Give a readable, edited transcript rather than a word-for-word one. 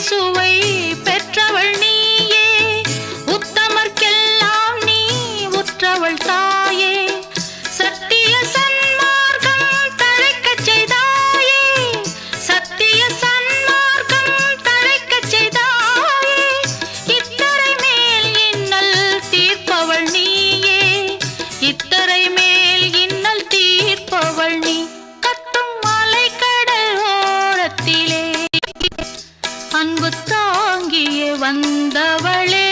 சுவை பெற்றவள் நீயே, உத்தமர்க்கெல்லாம் நீ உற்றவள் தாயே. சத்திய சன்மார்க்கம் தழைக்கச் செய்தாயே, சத்திய சன்மார்க்கம் தழைக்கச் செய்தாயே. இத்தரை மேல் இன்னல் தீர்ப்பவள் நீயே, இத்தரை மேல் இன்னல் தீர்ப்பவள் நீ. கத்தும் மலை கடல் ஓரத்திலே அன்பு தாங்கியே வந்தவளே,